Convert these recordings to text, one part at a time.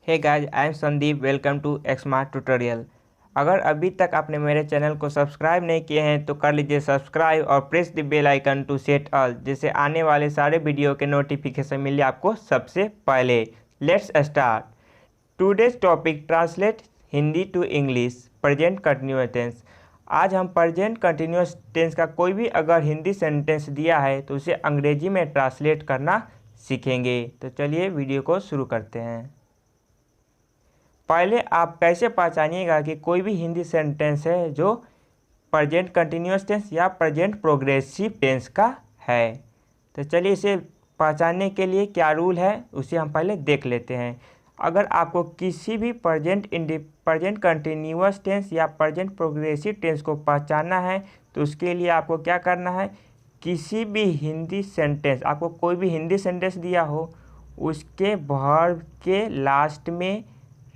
Hey guys, I am Sandeep. Welcome to smart tutorial. अगर अभी तक आपने मेरे चैनल को सब्सक्राइब नहीं किए हैं तो कर लीजिए सब्सक्राइब और press the bell icon to set all, जिससे आने वाले सारे वीडियो के नोटिफिकेशन मिले आपको सबसे पहले। Let's start today's topic. Translate Hindi to English present continuous tense. आज हम प्रेजेंट कंटिन्यूअस टेंस का कोई भी अगर हिंदी सेंटेंस दिया है तो उसे अंग्रेजी में ट्रांसलेट करना सीखेंगे। तो चलिए वीडियो को शुरू करते हैं। पहले आप कैसे पहचानिएगा कि कोई भी हिंदी सेंटेंस है जो प्रेजेंट कंटिन्यूअस टेंस या प्रेजेंट प्रोग्रेसिव टेंस का है। तो चलिए इसे पहचानने के लिए क्या रूल है उसे हम पहले देख लेते हैं। अगर आपको किसी भी प्रेजेंट कंटिन्यूअस टेंस या प्रेजेंट प्रोग्रेसिव टेंस को पहचानना है तो उसके लिए आपको क्या करना है, किसी भी हिंदी सेंटेंस, आपको कोई भी हिंदी सेंटेंस दिया हो उसके वर्ब के लास्ट में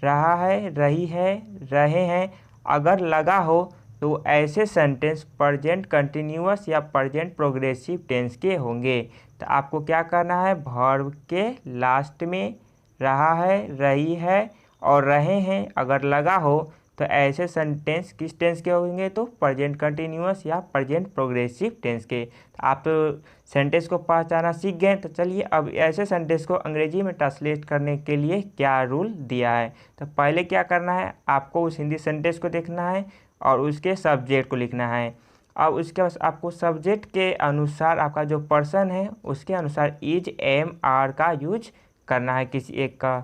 रहा है, रही है, रहे हैं अगर लगा हो तो ऐसे सेंटेंस प्रेजेंट कंटिन्यूअस या प्रेजेंट प्रोग्रेसिव टेंस के होंगे। तो आपको क्या करना है, वर्ब के लास्ट में रहा है, रही है और रहे हैं अगर लगा हो तो ऐसे सेंटेंस किस टेंस के होंगे, तो प्रेजेंट कंटिन्यूअस या प्रेजेंट प्रोग्रेसिव टेंस के। तो आप तो सेंटेंस को पहचाना सीख गए। तो चलिए अब ऐसे सेंटेंस को अंग्रेजी में ट्रांसलेट करने के लिए क्या रूल दिया है। तो पहले क्या करना है, आपको उस हिंदी सेंटेंस को देखना है और उसके सब्जेक्ट को लिखना है। अब उसके बाद आपको सब्जेक्ट के अनुसार आपका जो पर्सन है उसके अनुसार इज, एम, आर का यूज करना है किसी एक का।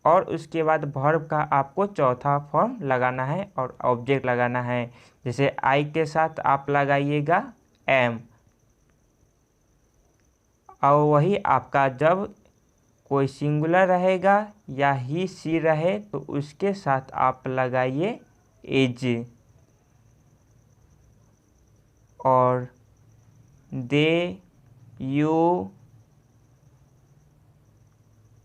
और उसके बाद वर्ब का आपको चौथा फॉर्म लगाना है और ऑब्जेक्ट लगाना है। जैसे आई के साथ आप लगाइएगा एम, और वही आपका जब कोई सिंगुलर रहेगा या ही सी रहे तो उसके साथ आप लगाइए इज। और दे, यू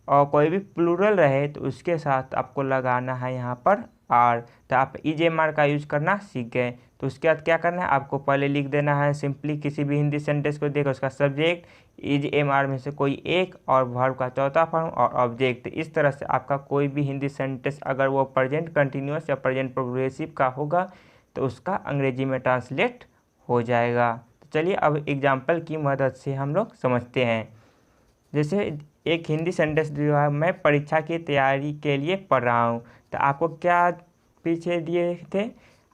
और कोई भी प्लूरल रहे तो उसके साथ आपको लगाना है यहाँ पर आर। तो आप इज, एम, आर का यूज करना सीख गए। तो उसके बाद क्या करना है, आपको पहले लिख देना है सिंपली किसी भी हिंदी सेंटेंस को देखो उसका सब्जेक्ट इज, एम, आर में से कोई एक और वर्ब का चौथा फॉर्म और ऑब्जेक्ट। इस तरह से आपका कोई भी हिंदी सेंटेंस अगर वो प्रेजेंट कंटिन्यूअस या प्रेजेंट प्रोग्रेसिव का होगा तो उसका अंग्रेजी में ट्रांसलेट हो जाएगा। तो चलिए अब एग्जाम्पल की मदद से हम लोग समझते हैं। जैसे एक हिंदी सेंटेंस जो है, मैं परीक्षा की तैयारी के लिए पढ़ रहा हूँ। तो आपको क्या पीछे दिए थे,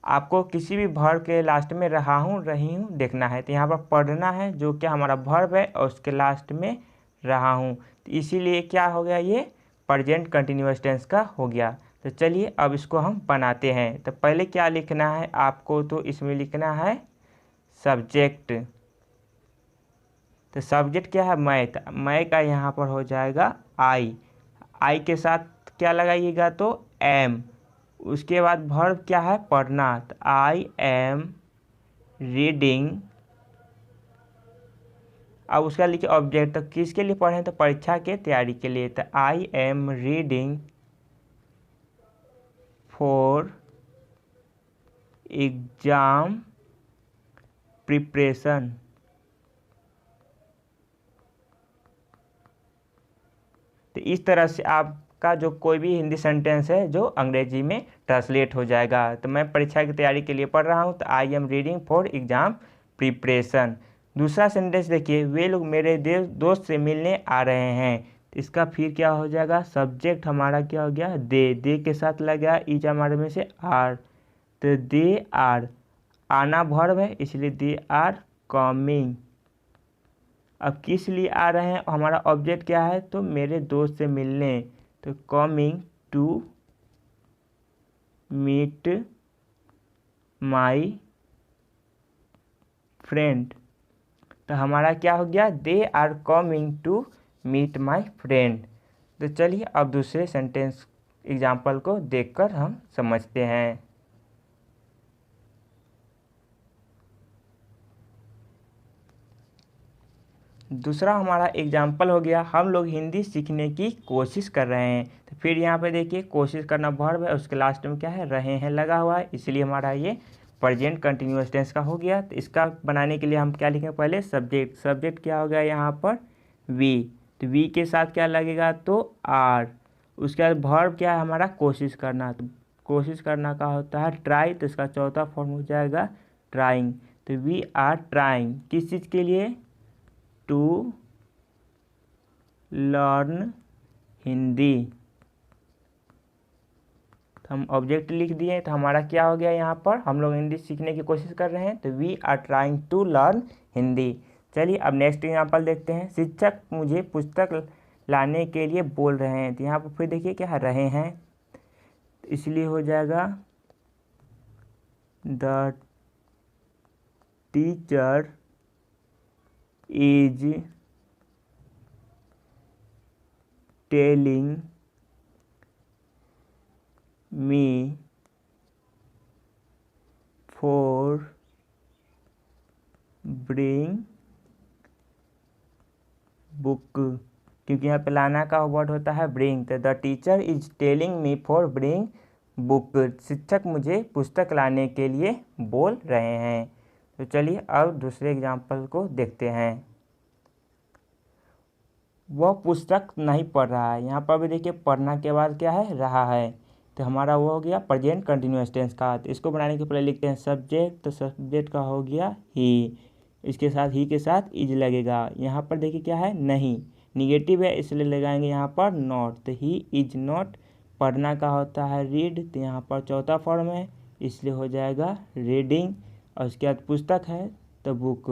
आपको किसी भी वर्ब के लास्ट में रहा हूँ, रही हूँ देखना है। तो यहाँ पर पढ़ना है जो कि हमारा वर्ब है और उसके लास्ट में रहा हूँ, तो इसीलिए क्या हो गया, ये प्रेजेंट कंटिन्यूअस टेंस का हो गया। तो चलिए अब इसको हम बनाते हैं। तो पहले क्या लिखना है आपको, तो इसमें लिखना है सब्जेक्ट। तो सब्जेक्ट क्या है, मैं। तो मैं का यहाँ पर हो जाएगा आई। आई के साथ क्या लगाइएगा, तो एम। उसके बाद वर्ब क्या है, पढ़ना। तो आई एम रीडिंग। अब उसका लिखिए ऑब्जेक्ट। तो किसके लिए पढ़ें, तो परीक्षा के तैयारी के लिए। तो I am reading for exam preparation. तो इस तरह से आपका जो कोई भी हिंदी सेंटेंस है जो अंग्रेजी में ट्रांसलेट हो जाएगा। तो मैं परीक्षा की तैयारी के लिए पढ़ रहा हूँ, तो I am reading for exam preparation. दूसरा सेंटेंस देखिए, वे लोग मेरे दोस्त से मिलने आ रहे हैं। तो इसका फिर क्या हो जाएगा, सब्जेक्ट हमारा क्या हो गया, दे के साथ लगा इज हमारे में से आर। तो दे आर, आना वर्ब है इसलिए दे आर कमिंग। अब किस लिए आ रहे हैं, हमारा ऑब्जेक्ट क्या है, तो मेरे दोस्त से मिलने। तो coming to meet my friend. तो हमारा क्या हो गया, they are coming to meet my friend. तो चलिए अब दूसरे सेंटेंस एग्जाम्पल को देखकर हम समझते हैं। दूसरा हमारा एग्जाम्पल हो गया, हम लोग हिंदी सीखने की कोशिश कर रहे हैं। तो फिर यहाँ पे देखिए कोशिश करना वर्ब है, उसके लास्ट में क्या है, रहे हैं लगा हुआ है, इसलिए हमारा ये प्रेजेंट कंटिन्यूअस टेंस का हो गया। तो इसका बनाने के लिए हम क्या लिखेंगे, पहले सब्जेक्ट। सब्जेक्ट क्या हो गया यहाँ पर, वी। तो वी के साथ क्या लगेगा, तो आर। उसके बाद वर्ब क्या है हमारा, कोशिश करना। तो कोशिश करना का होता है ट्राई, तो इसका चौथा फॉर्म हो जाएगा ट्राइंग। तो वी आर ट्राइंग किस चीज़ के लिए, टू लर्न हिंदी। तो हम ऑब्जेक्ट लिख दिए, तो हमारा क्या हो गया, यहाँ पर हम लोग हिंदी सीखने की कोशिश कर रहे हैं, तो we are trying to learn Hindi. चलिए अब नेक्स्ट एग्जाम्पल देखते हैं। शिक्षक मुझे पुस्तक लाने के लिए बोल रहे हैं। तो यहाँ पर फिर देखिए क्या रहे हैं, तो इसलिए हो जाएगा the teacher is telling me for bring book, क्योंकि यहाँ पे लाना का वर्ड होता है ब्रिंग। तो the teacher is telling me for bring book, शिक्षक मुझे पुस्तक लाने के लिए बोल रहे हैं। तो चलिए अब दूसरे एग्जाम्पल को देखते हैं। वह पुस्तक नहीं पढ़ रहा है। यहाँ पर भी देखिए पढ़ना के बाद क्या है, रहा है। तो हमारा वो हो गया प्रेजेंट कंटिन्यूअस टेंस का। तो इसको बनाने के पहले लिखते हैं सब्जेक्ट, तो सब्जेक्ट का हो गया ही, इसके साथ ही के साथ इज लगेगा। यहाँ पर देखिए क्या है, नहीं, निगेटिव है इसलिए लगाएंगे यहाँ पर नॉट। तो ही इज नॉट, पढ़ना का होता है रीड, तो यहाँ पर चौथा फॉर्म है इसलिए हो जाएगा रीडिंग। और उसके बाद पुस्तक है तो बुक।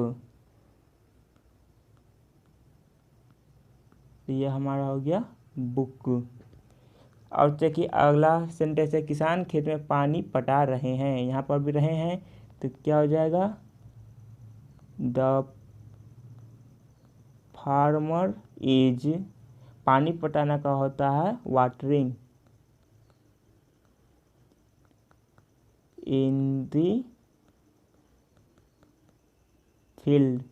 तो ये हमारा हो गया बुक। और देखिए अगला सेंटेंस है किसान खेत में पानी पटा रहे हैं। यहाँ पर भी रहे हैं तो क्या हो जाएगा, द फार्मर इज, पानी पटाना का होता है वाटरिंग इन द फील्ड।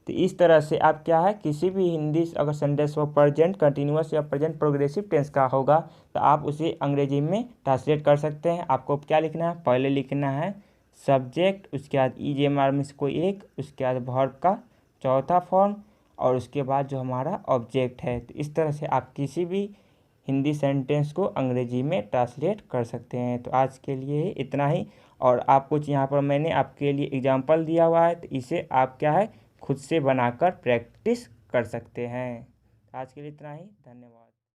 तो इस तरह से आप क्या है, किसी भी हिंदी अगर सेंटेंस वो प्रेजेंट कंटिन्यूअस या प्रेजेंट प्रोग्रेसिव टेंस का होगा तो आप उसे अंग्रेजी में ट्रांसलेट कर सकते हैं। आपको क्या लिखना है, पहले लिखना है सब्जेक्ट, उसके बाद ईजेएमआर में से कोई एक, उसके बाद वर्ब का चौथा फॉर्म, और उसके बाद जो हमारा ऑब्जेक्ट है। तो इस तरह से आप किसी भी हिंदी सेंटेंस को अंग्रेजी में ट्रांसलेट कर सकते हैं। तो आज के लिए इतना ही। और आप कुछ यहाँ पर मैंने आपके लिए एग्जांपल दिया हुआ है, तो इसे आप क्या है खुद से बनाकर प्रैक्टिस कर सकते हैं। आज के लिए इतना ही, धन्यवाद।